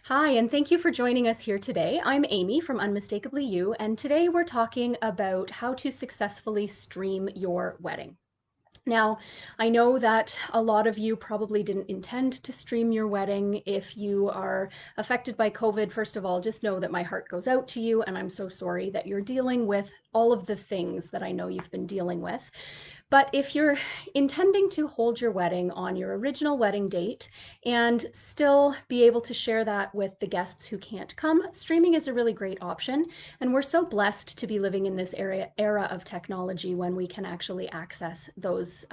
Hi, and thank you for joining us here today. I'm Amy from Unmistakably You, and today we're talking about how to successfully stream your wedding. Now, I know that a lot of you probably didn't intend to stream your wedding. If you are affected by COVID, first of all, just know that my heart goes out to you, and I'm so sorry that you're dealing with all of the things that I know you've been dealing with. But if you're intending to hold your wedding on your original wedding date and still be able to share that with the guests who can't come, streaming is a really great option. And we're so blessed to be living in this era of technology when we can actually access those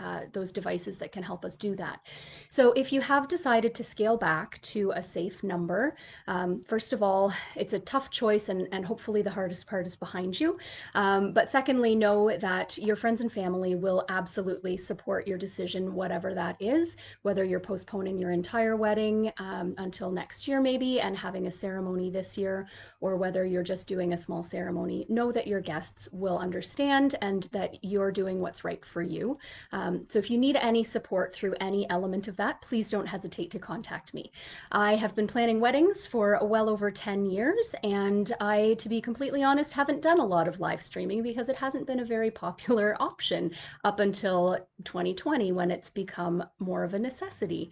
devices that can help us do that. So if you have decided to scale back to a safe number, first of all, it's a tough choice, and hopefully the hardest part is behind you. But secondly, know that your friends and family will absolutely support your decision, whatever that is, whether you're postponing your entire wedding until next year, maybe, and having a ceremony this year, or whether you're just doing a small ceremony. Know that your guests will understand and that you're doing what's right for you. So if you need any support through any element of that, please don't hesitate to contact me. I have been planning weddings for well over 10 years, and I, to be completely honest, haven't done a lot of live streaming because it hasn't been a very popular option up until 2020 when it's become more of a necessity.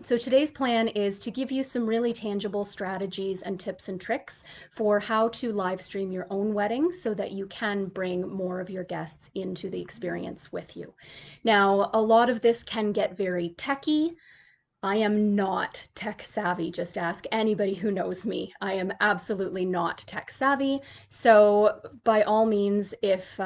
So today's plan is to give you some really tangible strategies and tips and tricks for how to live stream your own wedding so that you can bring more of your guests into the experience with you. Now, a lot of this can get very techy. I am not tech savvy. Just ask anybody who knows me. I am absolutely not tech savvy. So by all means, if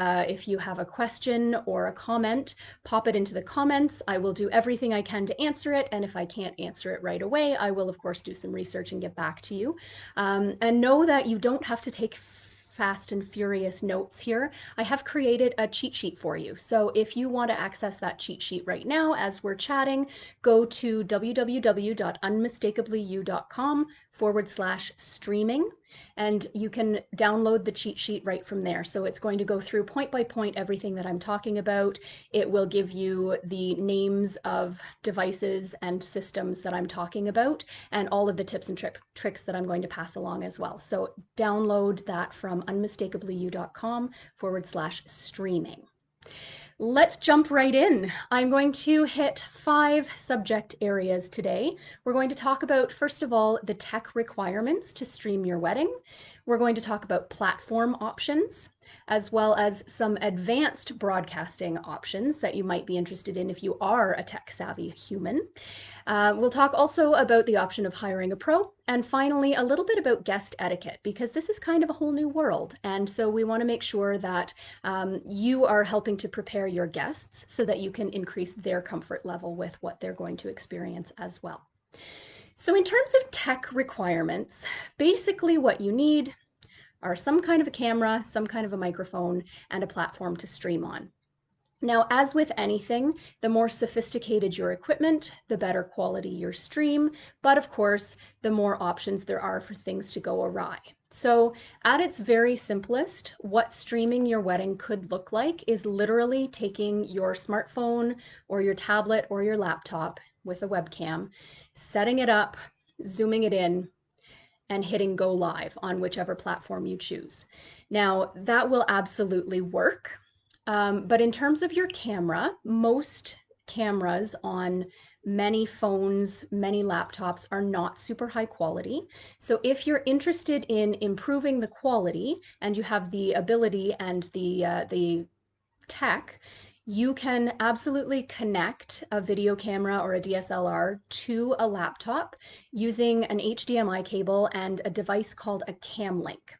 you have a question or a comment, pop it into the comments. I will do everything I can to answer it. And if I can't answer it right away, I will of course do some research and get back to you. And know that you don't have to take fast and furious notes here. I have created a cheat sheet for you. So if you want to access that cheat sheet right now as we're chatting, go to www.unmistakably.com/streaming, and you can download the cheat sheet right from there. So it's going to go through point by point everything that I'm talking about. It will give you the names of devices and systems that I'm talking about and all of the tips and tricks that I'm going to pass along as well. So download that from unmistakably.com/streaming. Let's jump right in. I'm going to hit 5 subject areas today. We're going to talk about, first of all, the tech requirements to stream your wedding. We're going to talk about platform options, as well as some advanced broadcasting options that you might be interested in if you are a tech savvy human. We'll talk also about the option of hiring a pro, and finally, a little bit about guest etiquette, because this is kind of a whole new world. And so we want to make sure that you are helping to prepare your guests so that you can increase their comfort level with what they're going to experience as well. So in terms of tech requirements, basically what you need are some kind of a camera, some kind of a microphone, and a platform to stream on. Now, as with anything, the more sophisticated your equipment, the better quality your stream, but of course, the more options there are for things to go awry. So, at its very simplest, what streaming your wedding could look like is literally taking your smartphone or your tablet or your laptop with a webcam, setting it up, zooming it in, and hitting go live on whichever platform you choose. Now, that will absolutely work. But in terms of your camera, most cameras on many phones, many laptops are not super high quality. So if you're interested in improving the quality and you have the ability and the tech, you can absolutely connect a video camera or a DSLR to a laptop using an HDMI cable and a device called a Camlink.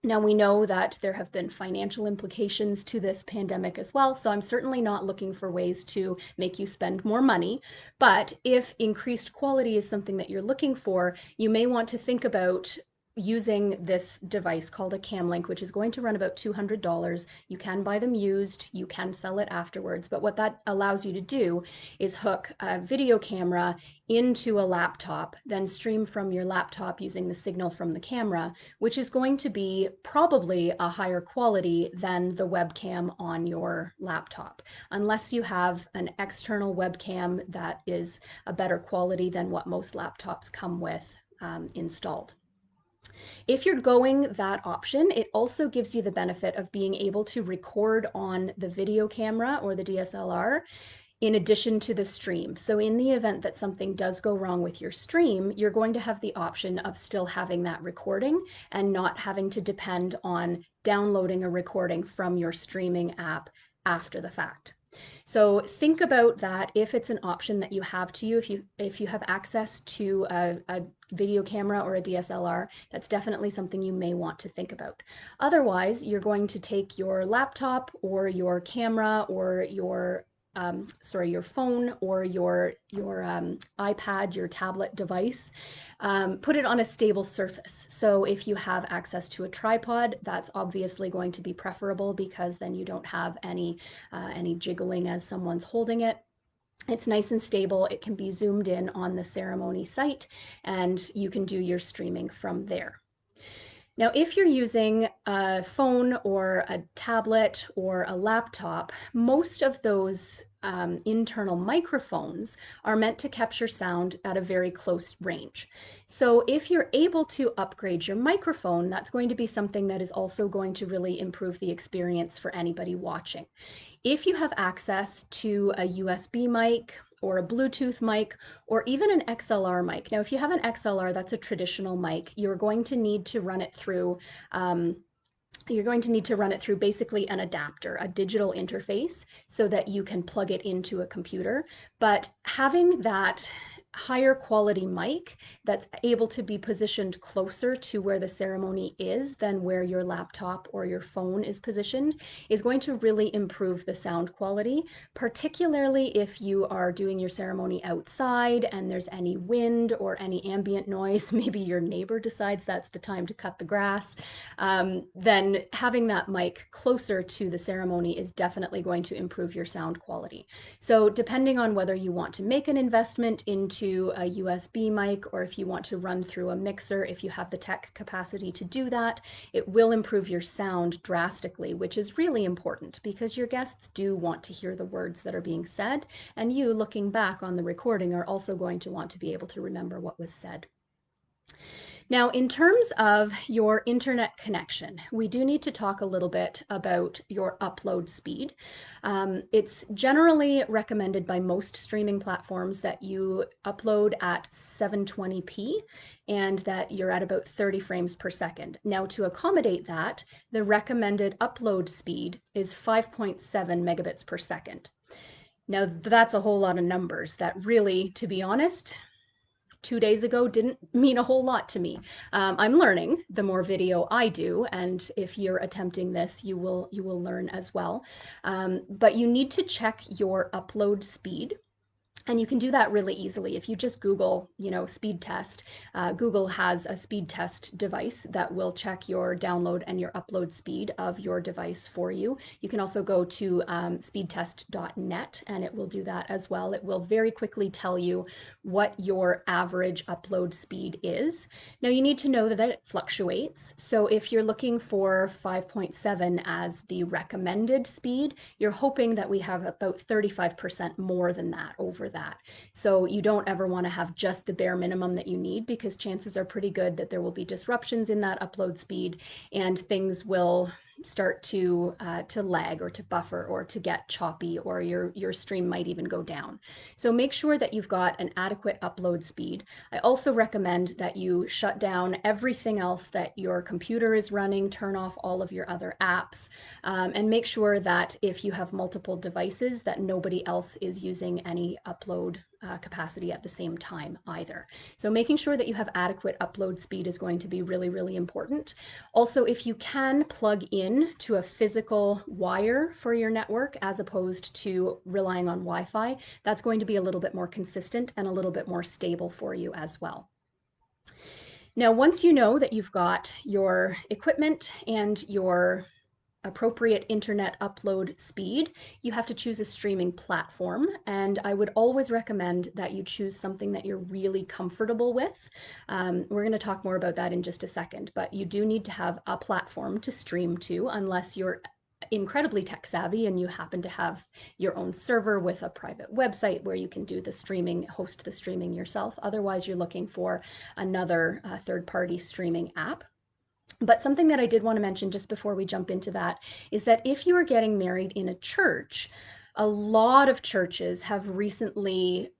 Now, we know that there have been financial implications to this pandemic as well, so I'm certainly not looking for ways to make you spend more money. But if increased quality is something that you're looking for, you may want to think about using this device called a Camlink, which is going to run about $200. You can buy them used, you can sell it afterwards, but what that allows you to do is hook a video camera into a laptop, then stream from your laptop using the signal from the camera, which is going to be probably a higher quality than the webcam on your laptop, unless you have an external webcam that is a better quality than what most laptops come with. installed. If you're going that option, it also gives you the benefit of being able to record on the video camera or the DSLR in addition to the stream. So in the event that something does go wrong with your stream, you're going to have the option of still having that recording and not having to depend on downloading a recording from your streaming app after the fact. So think about that if it's an option that you have to you, if you have access to a video camera or a DSLR, that's definitely something you may want to think about. Otherwise, you're going to take your laptop or your camera or your your phone or your iPad, your tablet device, put it on a stable surface. So if you have access to a tripod, that's obviously going to be preferable because then you don't have any jiggling as someone's holding it. It's nice and stable. It can be zoomed in on the ceremony site, and you can do your streaming from there. Now, if you're using a phone or a tablet or a laptop, most of those internal microphones are meant to capture sound at a very close range. So if you're able to upgrade your microphone, that's going to be something that is also going to really improve the experience for anybody watching. If you have access to a USB mic or a Bluetooth mic, or even an XLR mic. Now, if you have an XLR, that's a traditional mic, you're going to need to run it through basically an adapter, a digital interface, so that you can plug it into a computer. But having that higher quality mic that's able to be positioned closer to where the ceremony is than where your laptop or your phone is positioned is going to really improve the sound quality, particularly if you are doing your ceremony outside and there's any wind or any ambient noise. Maybe your neighbor decides that's the time to cut the grass. Then having that mic closer to the ceremony is definitely going to improve your sound quality. So depending on whether you want to make an investment into a USB mic or if you want to run through a mixer, if you have the tech capacity to do that, it will improve your sound drastically, which is really important because your guests do want to hear the words that are being said, and you, looking back on the recording, are also going to want to be able to remember what was said. Now, in terms of your internet connection, we do need to talk a little bit about your upload speed. It's generally recommended by most streaming platforms that you upload at 720p and that you're at about 30 frames per second. Now, to accommodate that, the recommended upload speed is 5.7 megabits per second. Now, that's a whole lot of numbers that really, to be honest, 2 days ago didn't mean a whole lot to me. I'm learning the more video I do, and if you're attempting this, you will learn as well. But you need to check your upload speed. And you can do that really easily. If you just Google, speed test, Google has a speed test device that will check your download and your upload speed of your device for you. You can also go to speedtest.net and it will do that as well. It will very quickly tell you what your average upload speed is. Now you need to know that it fluctuates. So if you're looking for 5.7 as the recommended speed, you're hoping that we have about 35% more than that over that. So you don't ever want to have just the bare minimum that you need, because chances are pretty good that there will be disruptions in that upload speed and things will start to lag or to buffer or to get choppy, or your stream might even go down. So make sure that you've got an adequate upload speed. I also recommend that you shut down everything else that your computer is running, turn off all of your other apps, and make sure that if you have multiple devices that nobody else is using any upload capacity at the same time either. So making sure that you have adequate upload speed is going to be really, really important. Also, if you can plug in to a physical wire for your network as opposed to relying on Wi-Fi, that's going to be a little bit more consistent and a little bit more stable for you as well. Now, once you know that you've got your equipment and your appropriate internet upload speed, you have to choose a streaming platform. And I would always recommend that you choose something that you're really comfortable with. We're going to talk more about that in just a second, but you do need to have a platform to stream to unless you're incredibly tech savvy and you happen to have your own server with a private website where you can do the streaming, host the streaming yourself. Otherwise, you're looking for another third-party streaming app. But something that I did want to mention just before we jump into that is that if you are getting married in a church, a lot of churches have recently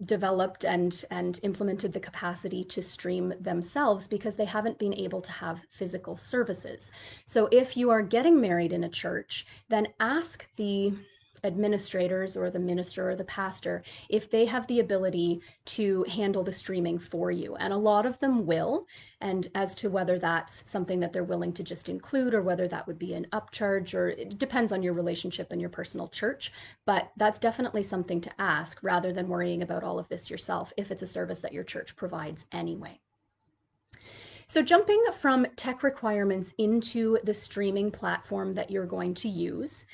developed and implemented the capacity to stream themselves because they haven't been able to have physical services. So if you are getting married in a church, then ask the administrators or the minister or the pastor if they have the ability to handle the streaming for you. And a lot of them will. And as to whether that's something that they're willing to just include or whether that would be an upcharge, or it depends on your relationship and your personal church. But that's definitely something to ask rather than worrying about all of this yourself if it's a service that your church provides anyway. So jumping from tech requirements into the streaming platform that you're going to use,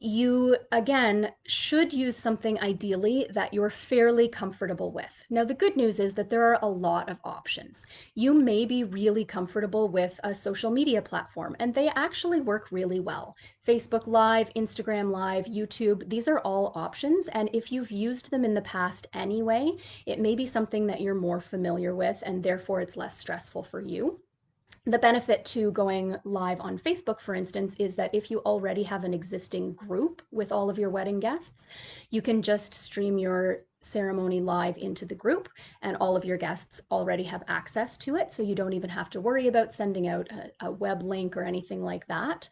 you again should use something ideally that you're fairly comfortable with. Now, the good news is that there are a lot of options. You may be really comfortable with a social media platform, and they actually work really well. Facebook Live, Instagram Live, YouTube, these are all options. And if you've used them in the past anyway, it may be something that you're more familiar with, and therefore it's less stressful for you. The benefit to going live on Facebook, for instance, is that if you already have an existing group with all of your wedding guests, you can just stream your ceremony live into the group and all of your guests already have access to it. So you don't even have to worry about sending out a web link or anything like that.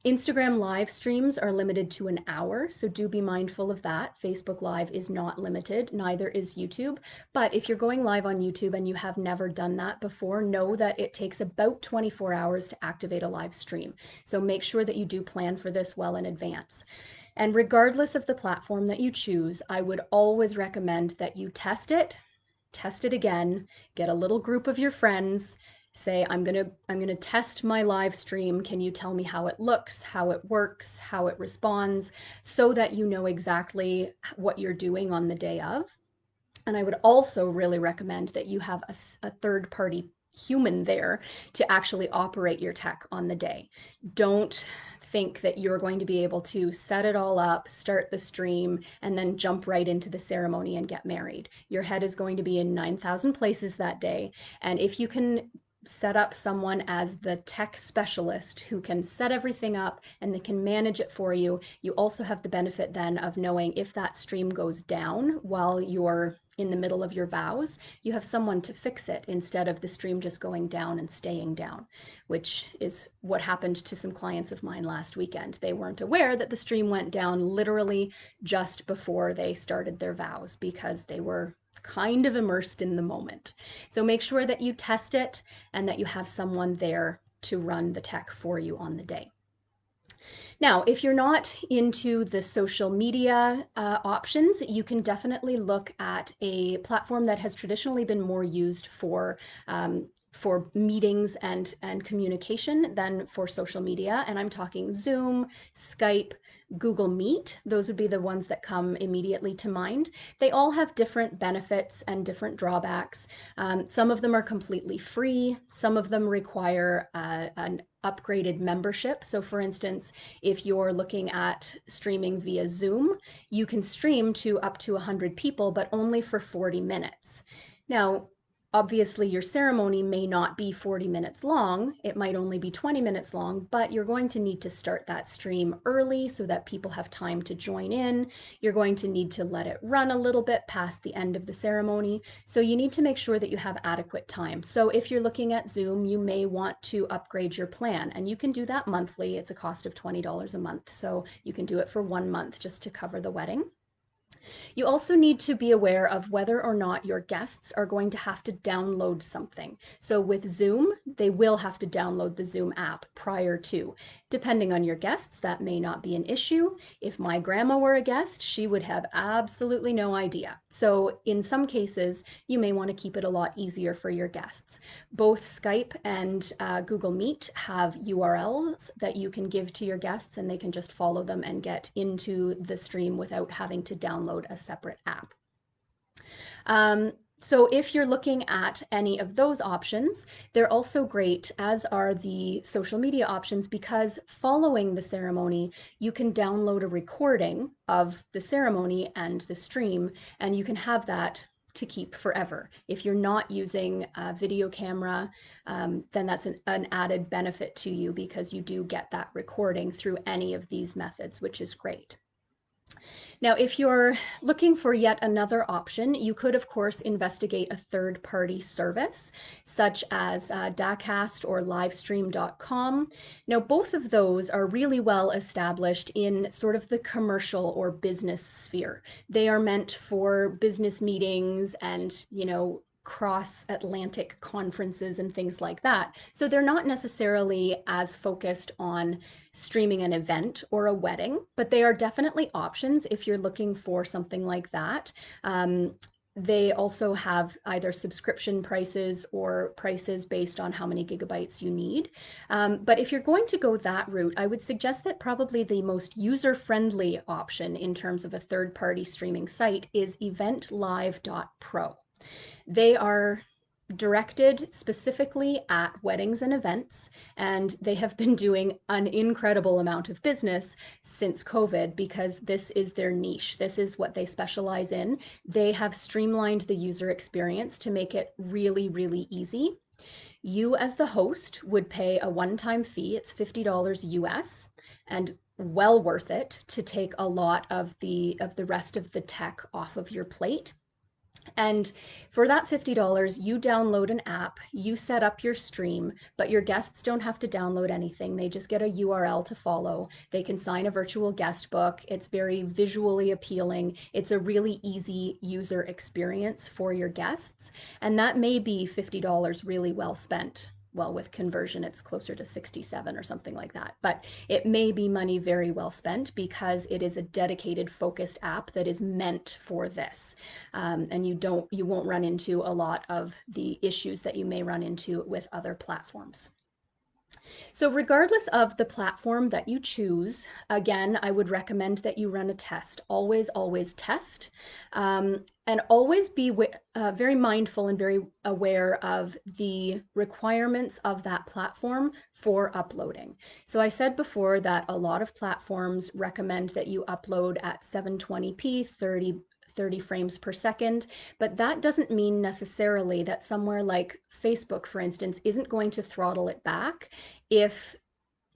Instagram live streams are limited to an hour, so do be mindful of that. Facebook Live is not limited, neither is YouTube. But if you're going live on YouTube and you have never done that before, know that it takes about 24 hours to activate a live stream. So make sure that you do plan for this well in advance. And regardless of the platform that you choose, I would always recommend that you test it again, get a little group of your friends, say, I'm gonna test my live stream. Can you tell me how it looks, how it works, how it responds, so that you know exactly what you're doing on the day of. And I would also really recommend that you have a third party human there to actually operate your tech on the day. Don't think that you're going to be able to set it all up, start the stream, and then jump right into the ceremony and get married. Your head is going to be in 9,000 places that day. And if you can set up someone as the tech specialist who can set everything up and they can manage it for you, you also have the benefit then of knowing if that stream goes down while you're in the middle of your vows, you have someone to fix it instead of the stream just going down and staying down, which is what happened to some clients of mine last weekend. They weren't aware that the stream went down literally just before they started their vows because they were kind of immersed in the moment. So make sure that you test it and that you have someone there to run the tech for you on the day. Now, if you're not into the social media options, you can definitely look at a platform that has traditionally been more used for meetings and communication than for social media. And I'm talking Zoom, Skype, Google Meet. Those would be the ones that come immediately to mind. They all have different benefits and different drawbacks. Some of them are completely free. Some of them require an upgraded membership. So for instance, if you're looking at streaming via Zoom, you can stream to up to 100 people, but only for 40 minutes. Now, obviously your ceremony may not be 40 minutes long. It might only be 20 minutes long, but you're going to need to start that stream early so that people have time to join in. You're going to need to let it run a little bit past the end of the ceremony. So you need to make sure that you have adequate time. So if you're looking at Zoom, you may want to upgrade your plan, and you can do that monthly. It's a cost of $20 a month. So you can do it for 1 month just to cover the wedding. You also need to be aware of whether or not your guests are going to have to download something. So with Zoom, they will have to download the Zoom app prior to. Depending on your guests, that may not be an issue. If my grandma were a guest, she would have absolutely no idea. So in some cases, you may want to keep it a lot easier for your guests. Both Skype and Google Meet have URLs that you can give to your guests, and they can just follow them and get into the stream without having to download a separate app. So if you're looking at any of those options, they're also great, as are the social media options, because following the ceremony, you can download a recording of the ceremony and the stream, and you can have that to keep forever. If you're not using a video camera, then that's an added benefit to you because you do get that recording through any of these methods, which is great. Now, if you're looking for yet another option, you could, of course, investigate a third-party service, such as Dacast or Livestream.com. Now, both of those are really well established in sort of the commercial or business sphere. They are meant for business meetings and, cross-Atlantic conferences and things like that. So they're not necessarily as focused on streaming an event or a wedding, but they are definitely options if you're looking for something like that. They also have either subscription prices or prices based on how many gigabytes you need. But if you're going to go that route, I would suggest that probably the most user-friendly option in terms of a third-party streaming site is eventlive.pro. They are directed specifically at weddings and events, and they have been doing an incredible amount of business since COVID because this is their niche. This is what they specialize in. They have streamlined the user experience to make it really, really easy. You, as the host, would pay a one-time fee. It's $50 US, and well worth it to take a lot of the rest of the tech off of your plate. And for that $50, you download an app, you set up your stream, but your guests don't have to download anything. They just get a URL to follow. They can sign a virtual guest book. It's very visually appealing. It's a really easy user experience for your guests. And that may be $50 really well spent. Well, with conversion, it's closer to 67 or something like that. But it may be money very well spent because it is a dedicated, focused app that is meant for this. And you won't run into a lot of the issues that you may run into with other platforms. So regardless of the platform that you choose, again, I would recommend that you run a test. Always, always test. And always be very mindful and very aware of the requirements of that platform for uploading. So I said before that a lot of platforms recommend that you upload at 720p, 30 frames per second, but that doesn't mean necessarily that somewhere like Facebook, for instance, isn't going to throttle it back if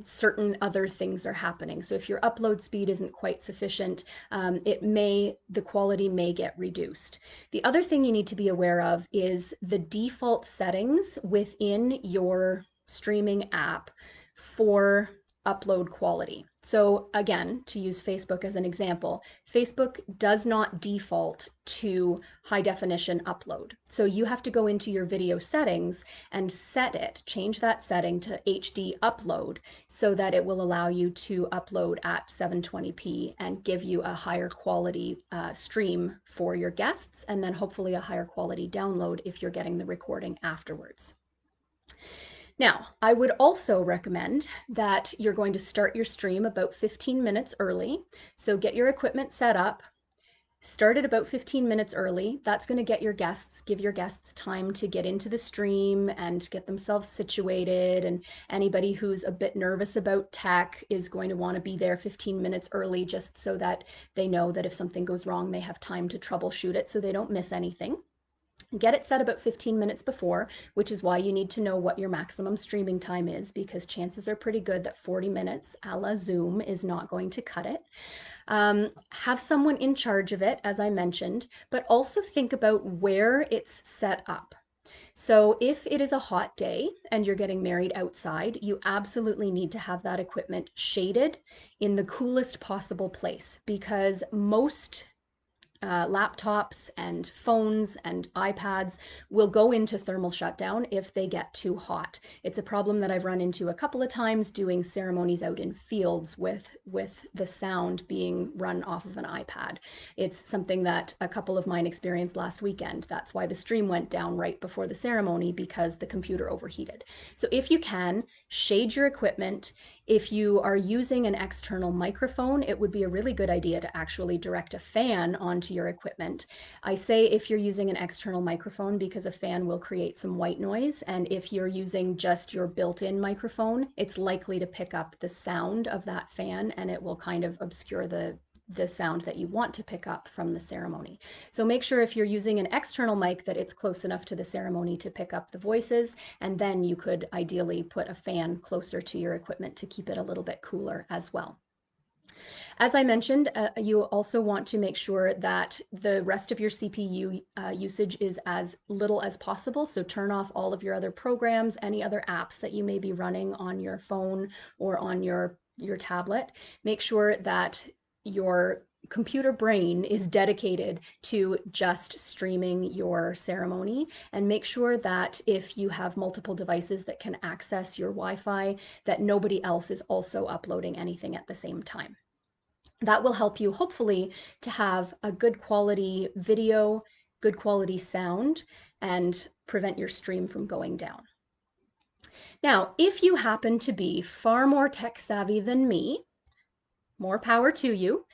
certain other things are happening. So if your upload speed isn't quite sufficient, the quality may get reduced. The other thing you need to be aware of is the default settings within your streaming app for upload quality. So again, to use Facebook as an example, Facebook does not default to high definition upload. So you have to go into your video settings and change that setting to HD upload so that it will allow you to upload at 720p and give you a higher quality stream for your guests, and then hopefully a higher quality download if you're getting the recording afterwards. Now, I would also recommend that you're going to start your stream about 15 minutes early. So get your equipment set up, start it about 15 minutes early. That's going to give your guests time to get into the stream and get themselves situated. And anybody who's a bit nervous about tech is going to want to be there 15 minutes early just so that they know that if something goes wrong, they have time to troubleshoot it so they don't miss anything. Get it set about 15 minutes before, which is why you need to know what your maximum streaming time is, because chances are pretty good that 40 minutes a la Zoom is not going to cut it. Have someone in charge of it, as I mentioned, but also think about where it's set up. So if it is a hot day and you're getting married outside, you absolutely need to have that equipment shaded in the coolest possible place, because most laptops and phones and iPads will go into thermal shutdown if they get too hot. It's a problem that I've run into a couple of times doing ceremonies out in fields with the sound being run off of an iPad. It's something that a couple of mine experienced last weekend. That's why the stream went down right before the ceremony, because the computer overheated. So if you can, shade your equipment If you are using an external microphone, it would be a really good idea to actually direct a fan onto your equipment. I say if you're using an external microphone because a fan will create some white noise, and if you're using just your built-in microphone, it's likely to pick up the sound of that fan and it will kind of obscure the sound that you want to pick up from the ceremony. So make sure if you're using an external mic that it's close enough to the ceremony to pick up the voices, and then you could ideally put a fan closer to your equipment to keep it a little bit cooler as well. As I mentioned, you also want to make sure that the rest of your CPU usage is as little as possible. So turn off all of your other programs, any other apps that you may be running on your phone or on your tablet. Make sure that your computer brain is dedicated to just streaming your ceremony, and make sure that if you have multiple devices that can access your Wi-Fi, that nobody else is also uploading anything at the same time. That will help you hopefully to have a good quality video, good quality sound, and prevent your stream from going down. Now, if you happen to be far more tech savvy than me, more power to you.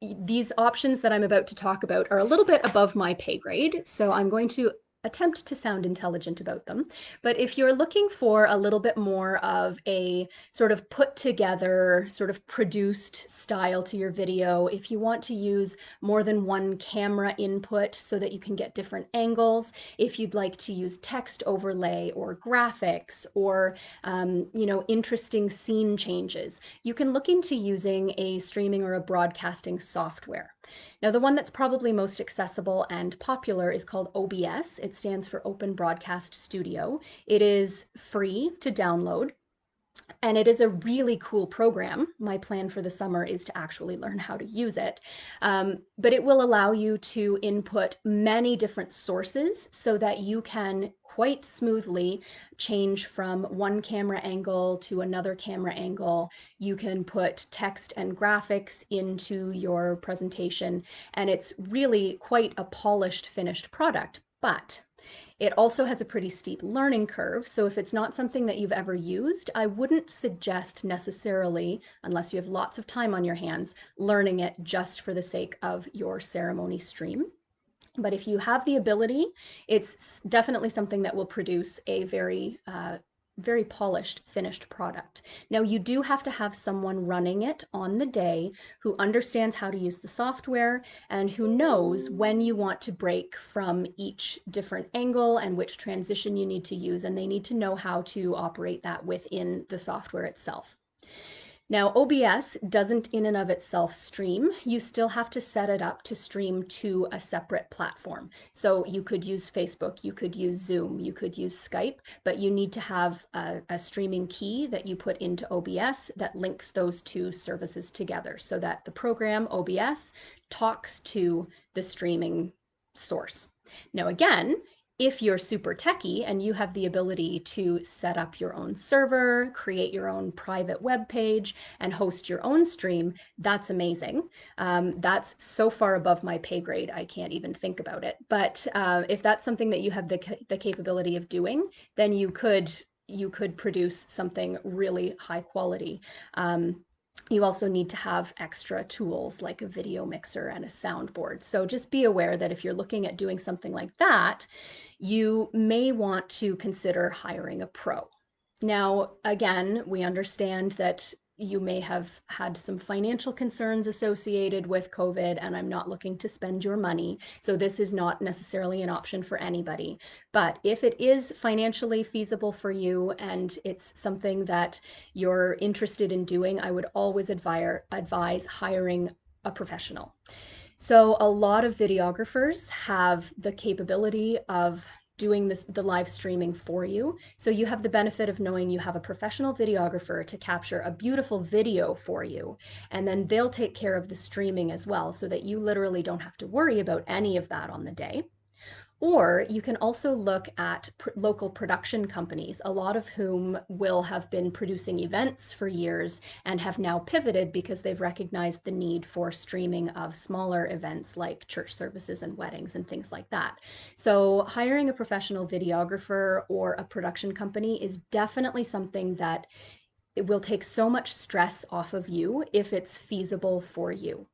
These options that I'm about to talk about are a little bit above my pay grade, so I'm going to attempt to sound intelligent about them. But if you're looking for a little bit more of a sort of put together, sort of produced style to your video, if you want to use more than one camera input so that you can get different angles, if you'd like to use text overlay or graphics or interesting scene changes, you can look into using a streaming or a broadcasting software. Now, the one that's probably most accessible and popular is called OBS. It stands for Open Broadcast Studio. It is free to download, and it is a really cool program. My plan for the summer is to actually learn how to use it. But it will allow you to input many different sources so that you can quite smoothly change from one camera angle to another camera angle. You can put text and graphics into your presentation, and it's really quite a polished, finished product. But it also has a pretty steep learning curve, so if it's not something that you've ever used, I wouldn't suggest necessarily, unless you have lots of time on your hands, learning it just for the sake of your ceremony stream. But if you have the ability, it's definitely something that will produce a very polished, finished product. Now, you do have to have someone running it on the day who understands how to use the software and who knows when you want to break from each different angle and which transition you need to use, and they need to know how to operate that within the software itself. Now, OBS doesn't in and of itself stream. You still have to set it up to stream to a separate platform. So you could use Facebook, you could use Zoom, you could use Skype, but you need to have a streaming key that you put into OBS that links those two services together so that the program OBS talks to the streaming source. Now, again, if you're super techie and you have the ability to set up your own server, create your own private web page, and host your own stream, that's amazing. That's so far above my pay grade, I can't even think about it. But if that's something that you have the capability of doing, then you could produce something really high quality. You also need to have extra tools like a video mixer and a soundboard. So just be aware that if you're looking at doing something like that, you may want to consider hiring a pro. Now, again, we understand that you may have had some financial concerns associated with COVID, and I'm not looking to spend your money. So this is not necessarily an option for anybody. But if it is financially feasible for you and it's something that you're interested in doing, I would always advise hiring a professional. So a lot of videographers have the capability of doing the live streaming for you. So you have the benefit of knowing you have a professional videographer to capture a beautiful video for you. And then they'll take care of the streaming as well so that you literally don't have to worry about any of that on the day. Or you can also look at local production companies, a lot of whom will have been producing events for years and have now pivoted because they've recognized the need for streaming of smaller events like church services and weddings and things like that. So hiring a professional videographer or a production company is definitely something that it will take so much stress off of you if it's feasible for you.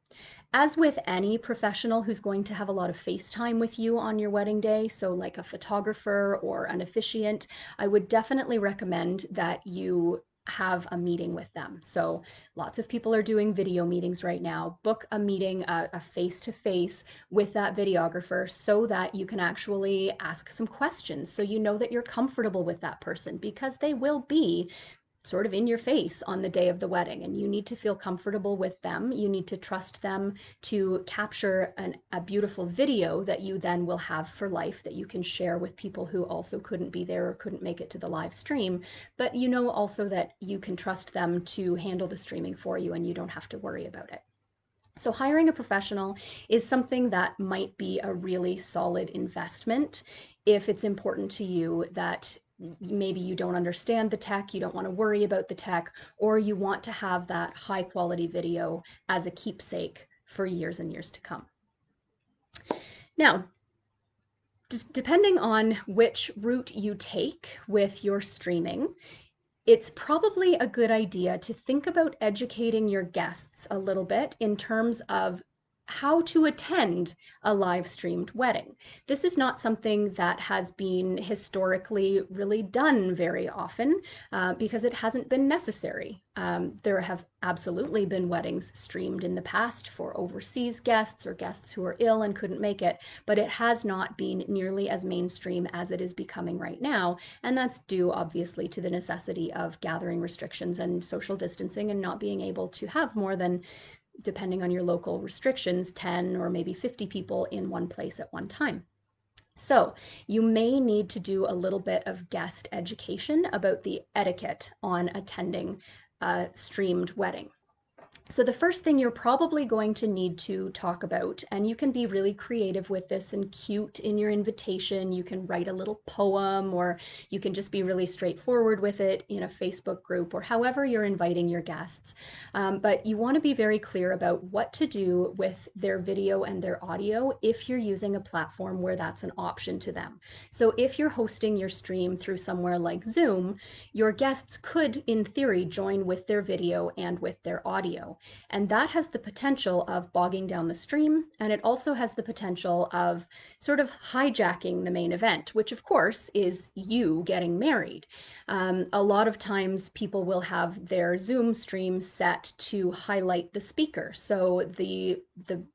As with any professional who's going to have a lot of face time with you on your wedding day, so like a photographer or an officiant, I would definitely recommend that you have a meeting with them. So lots of people are doing video meetings right now. Book a meeting, a face-to-face with that videographer so that you can actually ask some questions, so you know that you're comfortable with that person, because they will be sort of in your face on the day of the wedding, and you need to feel comfortable with them. You need to trust them to capture a beautiful video that you then will have for life, that you can share with people who also couldn't be there or couldn't make it to the live stream. But you know also that you can trust them to handle the streaming for you, and you don't have to worry about it. So hiring a professional is something that might be a really solid investment if it's important to you that maybe you don't understand the tech, you don't want to worry about the tech, or you want to have that high quality video as a keepsake for years and years to come. Now, depending on which route you take with your streaming, it's probably a good idea to think about educating your guests a little bit in terms of how to attend a live streamed wedding. This is not something that has been historically really done very often because it hasn't been necessary. There have absolutely been weddings streamed in the past for overseas guests or guests who are ill and couldn't make it, but it has not been nearly as mainstream as it is becoming right now. And that's due obviously to the necessity of gathering restrictions and social distancing and not being able to have more than, depending on your local restrictions, 10 or maybe 50 people in one place at one time. So you may need to do a little bit of guest education about the etiquette on attending a streamed wedding. So the first thing you're probably going to need to talk about, and you can be really creative with this and cute in your invitation. You can write a little poem, or you can just be really straightforward with it in a Facebook group, or however you're inviting your guests. But you want to be very clear about what to do with their video and their audio if you're using a platform where that's an option to them. So if you're hosting your stream through somewhere like Zoom, your guests could, in theory, join with their video and with their audio. And that has the potential of bogging down the stream, and it also has the potential of sort of hijacking the main event, which of course is you getting married. A lot of times people will have their Zoom stream set to highlight the speaker, so the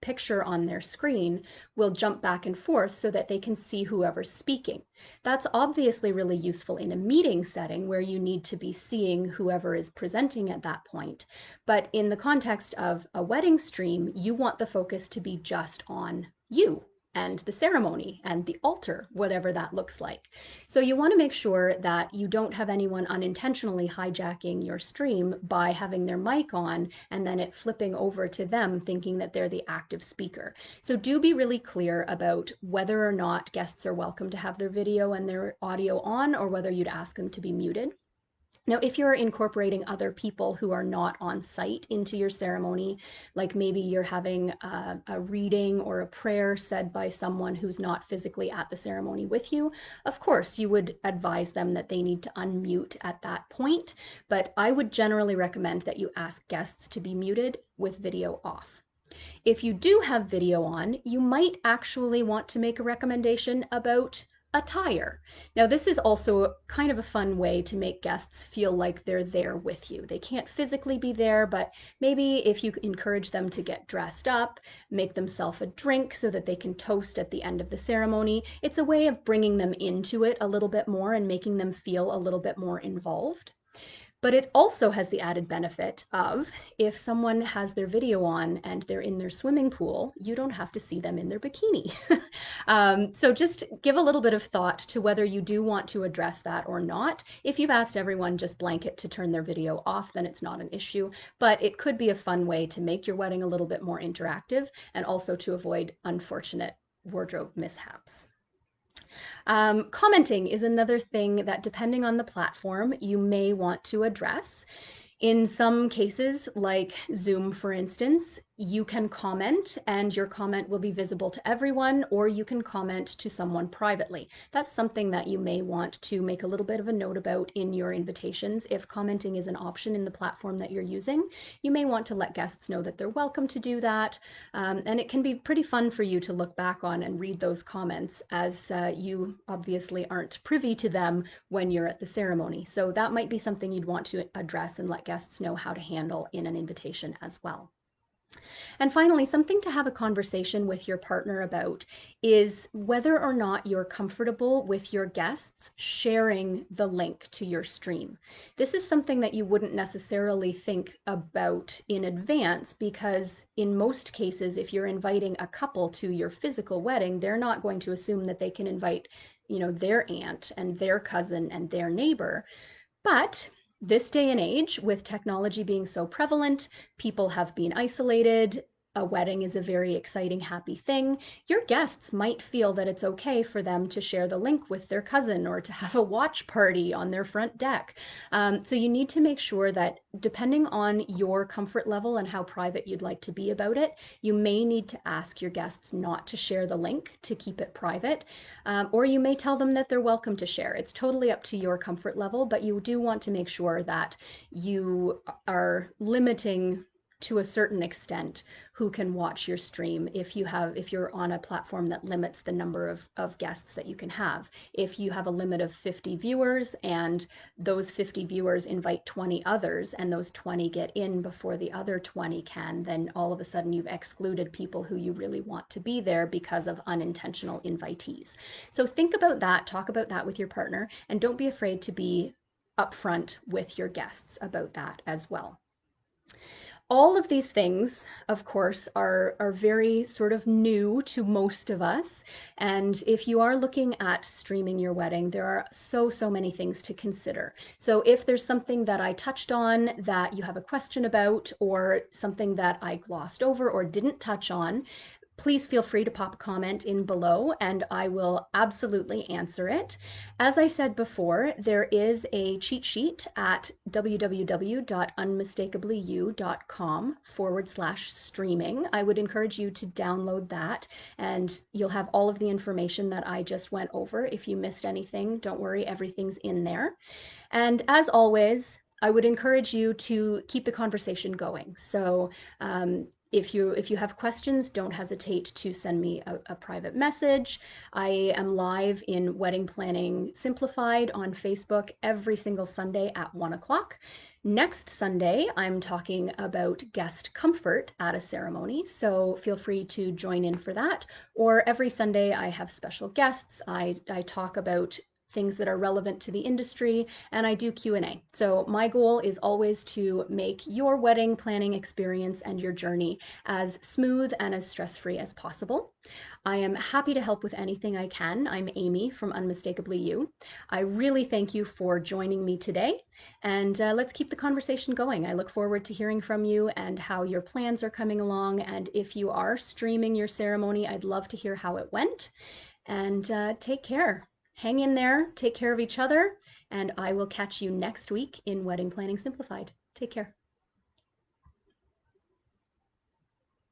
picture on their screen will jump back and forth so that they can see whoever's speaking. That's obviously really useful in a meeting setting where you need to be seeing whoever is presenting at that point. But in the context of a wedding stream, you want the focus to be just on you and the ceremony and the altar, whatever that looks like. So you want to make sure that you don't have anyone unintentionally hijacking your stream by having their mic on and then it flipping over to them thinking that they're the active speaker. So do be really clear about whether or not guests are welcome to have their video and their audio on, or whether you'd ask them to be muted. Now, if you're incorporating other people who are not on site into your ceremony, like maybe you're having a reading or a prayer said by someone who's not physically at the ceremony with you, of course, you would advise them that they need to unmute at that point. But I would generally recommend that you ask guests to be muted with video off. If you do have video on, you might actually want to make a recommendation about attire. Now, this is also kind of a fun way to make guests feel like they're there with you. They can't physically be there, but maybe if you encourage them to get dressed up, make themselves a drink so that they can toast at the end of the ceremony, it's a way of bringing them into it a little bit more and making them feel a little bit more involved. But it also has the added benefit of, if someone has their video on and they're in their swimming pool, you don't have to see them in their bikini. So just give a little bit of thought to whether you do want to address that or not. If you've asked everyone just blanket to turn their video off, then it's not an issue, but it could be a fun way to make your wedding a little bit more interactive and also to avoid unfortunate wardrobe mishaps. Commenting is another thing that, depending on the platform, you may want to address. In some cases, like Zoom, for instance, you can comment and your comment will be visible to everyone, or you can comment to someone privately. That's something that you may want to make a little bit of a note about in your invitations. If commenting is an option in the platform that you're using, you may want to let guests know that they're welcome to do that. And it can be pretty fun for you to look back on and read those comments, as you obviously aren't privy to them when you're at the ceremony. So that might be something you'd want to address and let guests know how to handle in an invitation as well. And finally, something to have a conversation with your partner about is whether or not you're comfortable with your guests sharing the link to your stream. This is something that you wouldn't necessarily think about in advance, because in most cases, if you're inviting a couple to your physical wedding, they're not going to assume that they can invite, their aunt and their cousin and their neighbor. But this day and age, with technology being so prevalent, people have been isolated. A wedding is a very exciting, happy thing. Your guests might feel that it's okay for them to share the link with their cousin or to have a watch party on their front deck. So you need to make sure that, depending on your comfort level and how private you'd like to be about it, you may need to ask your guests not to share the link to keep it private. Or you may tell them that they're welcome to share. It's totally up to your comfort level, but you do want to make sure that you are limiting to a certain extent who can watch your stream. If you're on a platform that limits the number of guests that you can have. If you have a limit of 50 viewers and those 50 viewers invite 20 others and those 20 get in before the other 20 can, then all of a sudden you've excluded people who you really want to be there because of unintentional invitees. So think about that, talk about that with your partner, and don't be afraid to be upfront with your guests about that as well. All of these things, of course, are very sort of new to most of us. And if you are looking at streaming your wedding, there are so many things to consider. So if there's something that I touched on that you have a question about, or something that I glossed over or didn't touch on, please feel free to pop a comment in below and I will absolutely answer it. As I said before, there is a cheat sheet at www.unmistakably.com/streaming. I would encourage you to download that and you'll have all of the information that I just went over. If you missed anything, don't worry, everything's in there. And as always, I would encourage you to keep the conversation going. So if you have questions, don't hesitate to send me a private message. I am live in Wedding Planning Simplified on Facebook every single Sunday at 1 o'clock. Next Sunday, I'm talking about guest comfort at a ceremony, so feel free to join in for that. Or every Sunday, I have special guests. I talk about things that are relevant to the industry, and I do Q&A. So my goal is always to make your wedding planning experience and your journey as smooth and as stress-free as possible. I am happy to help with anything I can. I'm Amy from Unmistakably You. I really thank you for joining me today, and let's keep the conversation going. I look forward to hearing from you and how your plans are coming along, and if you are streaming your ceremony, I'd love to hear how it went. And take care. Hang in there, take care of each other, and I will catch you next week in Wedding Planning Simplified. Take care.